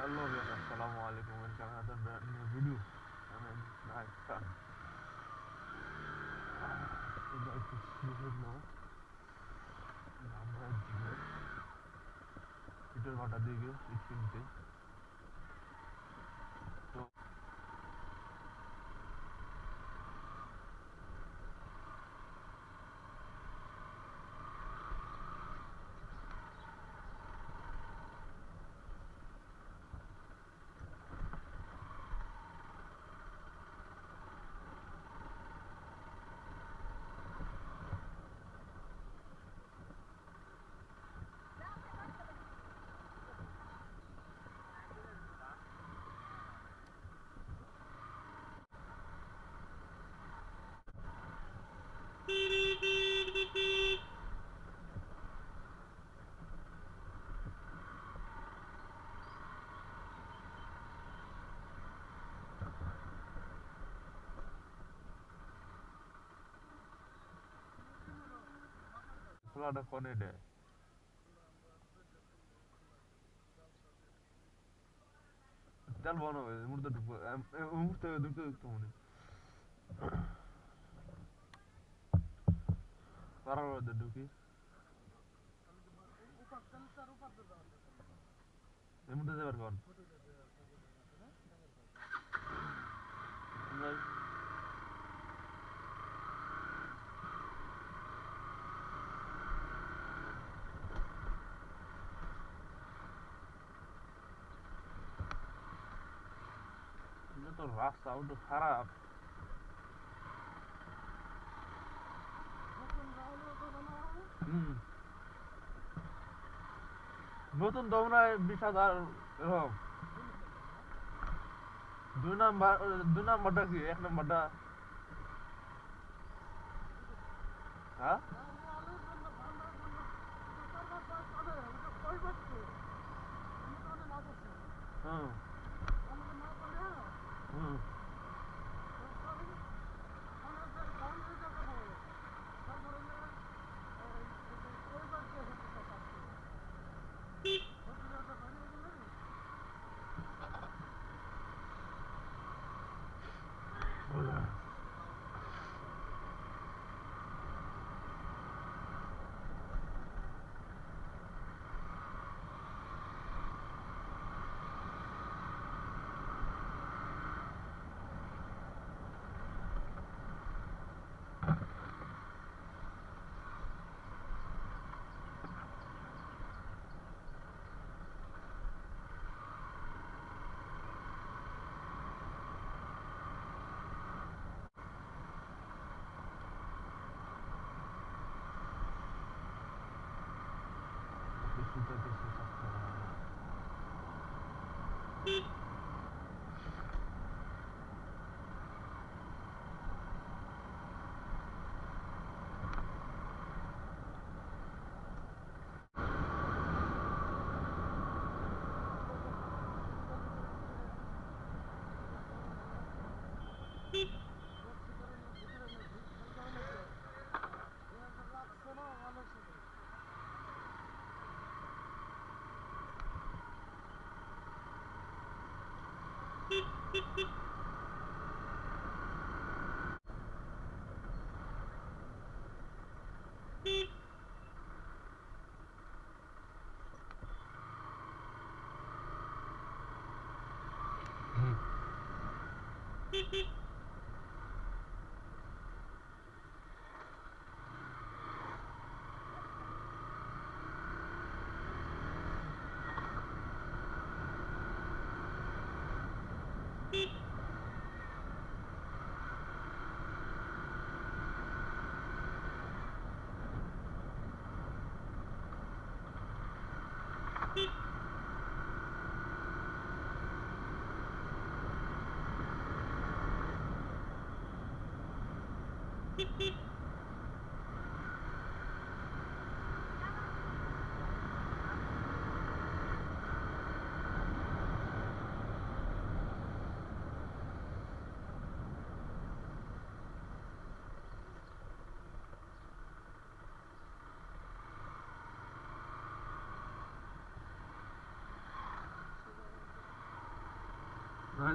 Hello guys, assalamu alaikum. Welcome to another brand new video. My name is Naik Khan. So guys, this is now আমরা দিকে ইটের ভাটা দিকে ইট কিনতে তো খোলাটা কোনে দেয় তেল বানো মুহূর্তে ঢুকবো মুহূর্তে ঢুকতে ঢুকতে মনে কারার মধ্যে ঢুকি এই মুহূর্তে যাবার কোন এটা তো রাস্তা তো খারাপ হুম নতুন তোমরা 20,000 এরকম দুই নাম্বারটা কি এক নাম্বারটা হ্যাঁ হুম হুম কিছুটা কিছু থাকতে হবে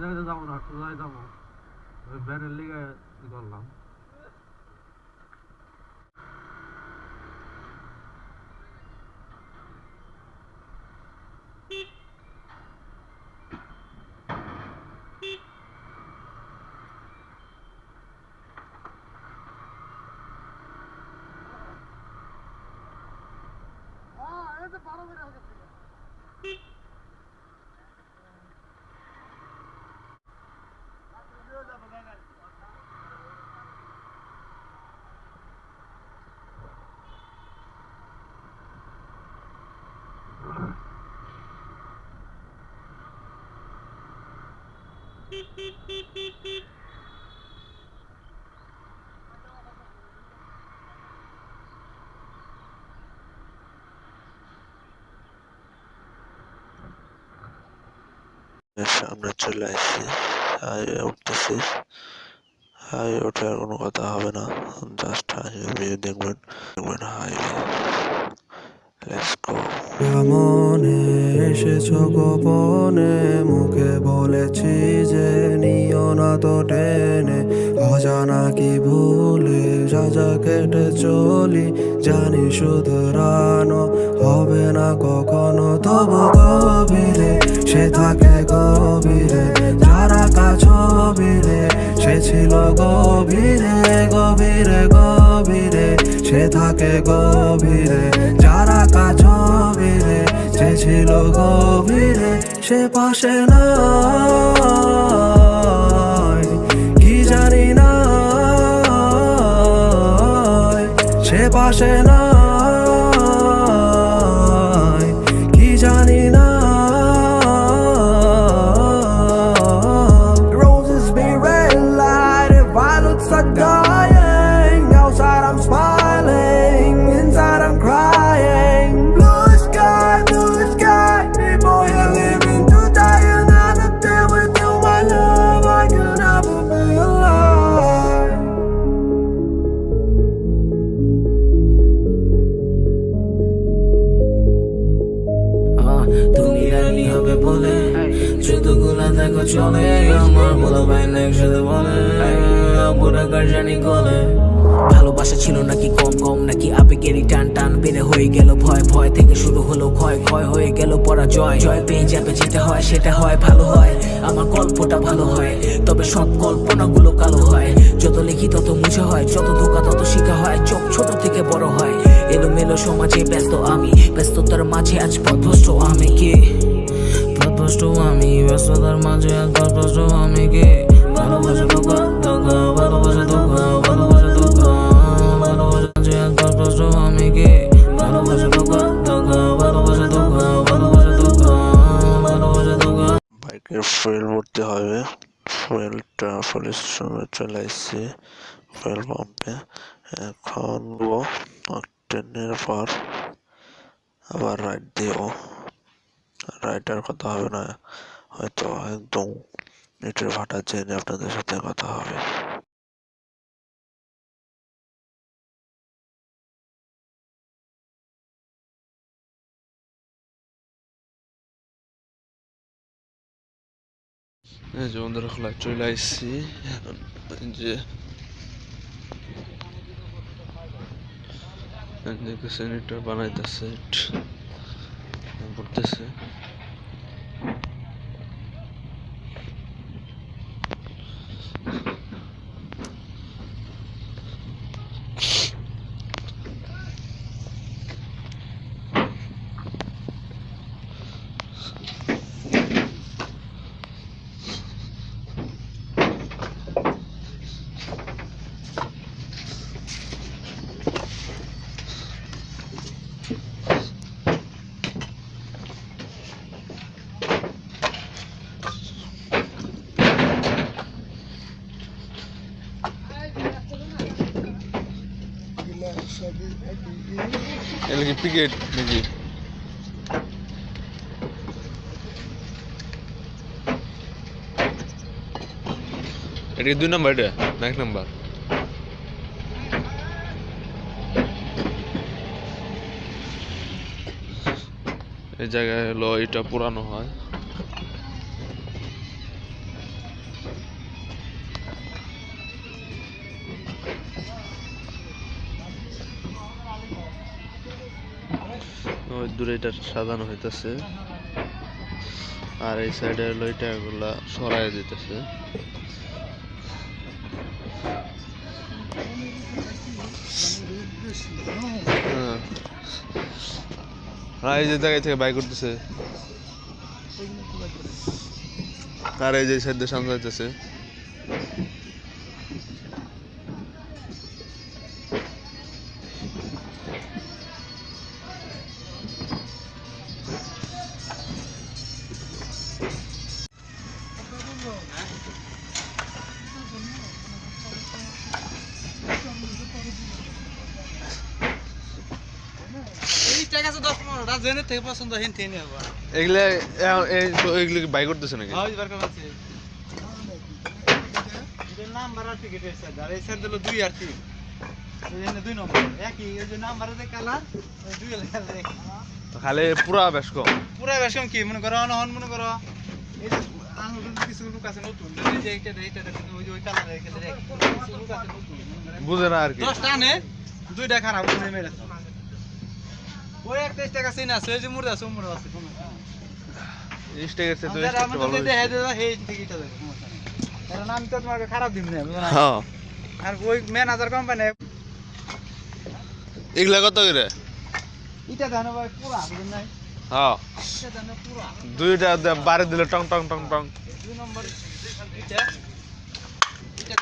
যাবো না, কোথায় যাবো? ওই ব্যানের লিগে করলাম। সামনে চলে আসছি, হাইওয়ে উঠতেছি। হাইওয়ে উঠে আর কোনো কথা হবে না, জাস্ট হাইওয়ে দেখবেন হাইওয়ে। Let's go. মনে এসেছো গোপনে, মুখে বলেছি যে নিও না তো টেনে, অজানা কি ভুলে যা যা কেটে চলি, জানি শুধরানো হবে না কখনো। তবু গভীরে সে থাকে গভীরে, যারা কাছবিরে সে ছিল গভীরে গভীরে গভীরে, সে থাকে গভীরে, যারা কাছবিরে সে ছিল গভীরে। সে পাশে নাই কি জানি না, সে পাশে নাই কি জানি না। Roses be red light, if violets are dying. Outside I'm smiling, inside I'm crying. Blue sky, people here living to die. Another day with you, my love, I could never be alive. তুমি রানী হবে বলে যতগুলা দেখো চলে, আমার বলা ভাই না একসাথে বলে পুরা কার জানি গলে। ভালোবাসা ছিল নাকি কম কম, নাকি আবেগেরই টান টান বেড়ে হয়ে গেল ভয়, ভয় থেকে শুরু হলো ক্ষয়, ক্ষয় হয়ে গেল পরাজয়, জয় পেয়ে যাবে যেটা হয় সেটা হয় ভালো হয়। আমার গল্পটা ভালো হয়, তবে সব কল্পনাগুলো কালো হয়। যত লিখি তত মুছে হয়, যত ধোকা তত শিখা হয়, চোখ ছোট থেকে বড় হয়। এলোমেলো সমাজে ব্যস্ত আমি, ব্যস্ততার মাঝে আজ পথভ্রষ্ট আমি কি পথভ্রষ্ট আমি, ব্যস্ততার মাঝে আজ পথভ্রষ্ট আমি কি। ভালোবাসা ধোকা ধোকা, ভালোবাসা ধোকা, ভালোবাসা ধোকা, ভালোবাসা মাঝে আজ পথভ্রষ্ট আমি কি। ভালোবাসা ধোকা ধোকা, ভালোবাসা ধোকা, ভালোবাসা ধোকা, ভালোবাসা ধোকা। বাইকের ফুয়েল ভরতে হবে। ফুয়েলটা ফুল স্টেশনে চলে আসছি, ফুয়েল পাম্পে। এখন ট্রেনের পর আবার রাইড দিব। রাইডার কথা হবে না, হয়তো একদম নেটের ভাটা জেনে আপনাদের সাথে কথা হবে। এই যে বন্ধুরা খোলা চলে আসছি এখন, যে স্যানিটার বানাইতেছে করতেছে। এলাকি পিকেট নাকি এটা কি 2 নাম্বার, এটা না 1 নাম্বার? এই জায়গায় হলো এটা পুরানো হয়। দূরে এটা সাজানো হইতেছে, আর এই সাইডে হলো ইটাগুলা সরাই দিতেছে। হ্যাঁ, এই যে জায়গায় থেকে বাই করতেছে, আর এই যে সাইড দিয়ে সামলাইতেছে। এগুলো বাই করতেছে নাকি? খালি পুরা বেশ কম কি মনে করো মনে করো এই যে কিছু লোক আছে নতুন বুঝে না আর কি। 10 টানে 2টা খারাপ মেরে ওই একটা টাকা সিন আছে ওই যে মুড়া আছে মুড়া আছে স্টেক আছে তো আমরা আমাদের দেখাই দেবা এই টিকিটটা দেখো সমস্যা নেই, কারণ আমি তো তোমাকে খারাপ দিন না। হ্যাঁ, আর ওই ম্যানেজার কোম্পানি এগুলা কত করে? এটা জানো ভাই পুরা বুঝেন নাই, হ্যাঁ, এটা জানো পুরা দুইটা বারে দিলে টং টং টং টং। 2 নম্বর এটা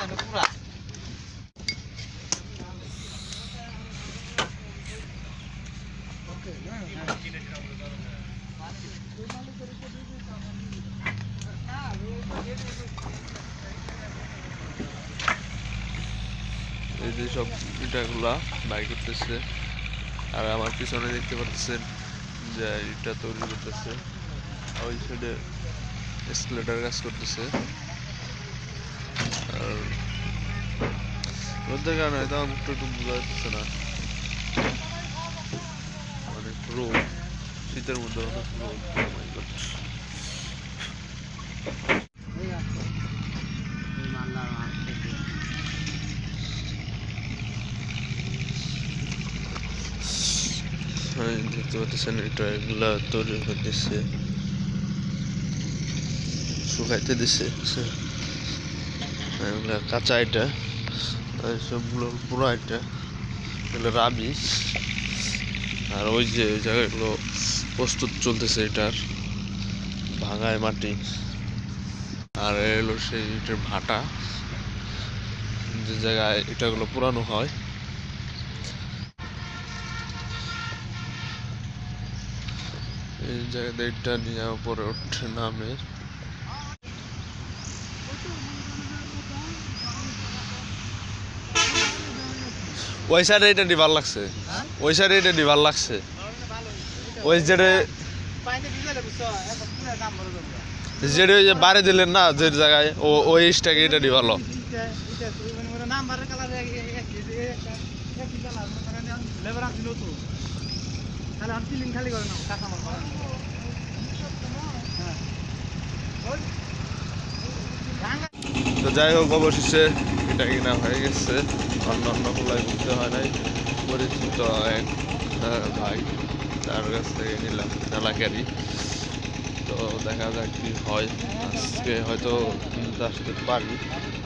জানো পুরা এই যে সব ইটাগুলা বাই করতেছে, আর আমার পিছনে দেখতে পাচ্ছেন যে ইটা তৈরি করতেছে, ওই সাইডে এসকেলেটর কাজ করতেছে। আর রোদের কারণে হয়তো আমার একটু বোঝা যাচ্ছে না, অনেক রোদ, শীতের মধ্যে অনেক রোদ। Oh my God. দেখতে পাচ্ছেন এটা এগুলা তৈরি করতেছে, শুকাইতে দিছে এগুলা কাঁচা, এটা সবগুলো পুরো এটা এগুলো রাবি। আর ওই যে ওই জায়গাগুলো প্রস্তুত চলতেছে এটার ভাঙায় মাটি, আর এলো সেই ইটের ভাটা যে জায়গায় এটাগুলো পুরানো হয়। এই জায়গাতে এটা নিয়ে উপরে ওঠে নামে। ওই সাইডে এটা ডিবার লাগছে, ওই সাইডে এটা ডিবার লাগছে, ওই যেটা যেটা ওই যে বাড়ি দিলেন না যে জায়গায় ওই স্টাকে এটা ডিবালো। তো যাই হোক, অবশেষে এটা কিনা হয়ে গেছে, অন্য খোলায় বুঝতে হয় নাই। পরিচিত এক ভাই, তার কাছ থেকে নিলাম এলাকারই। তো দেখা যাক কি হয়, আজকে হয়তো কিনতে আসতে পারি,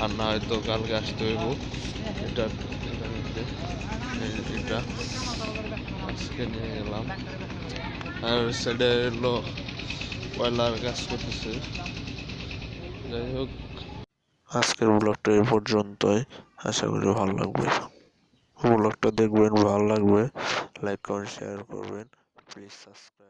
আর না হয়তো কালকে আসতে হইব। এটা এটা আজকে নিয়ে গেলাম। আর সাইডে এলো কয়লার কাজ করতেছে। যাই হোক, আজকের ব্লগটা এই পর্যন্তই, আশা করি ভালো লাগবে। ব্লগটা দেখবেন, ভালো লাগবে, লাইক কমেন্ট শেয়ার করবেন, প্লিজ সাবস্ক্রাইব।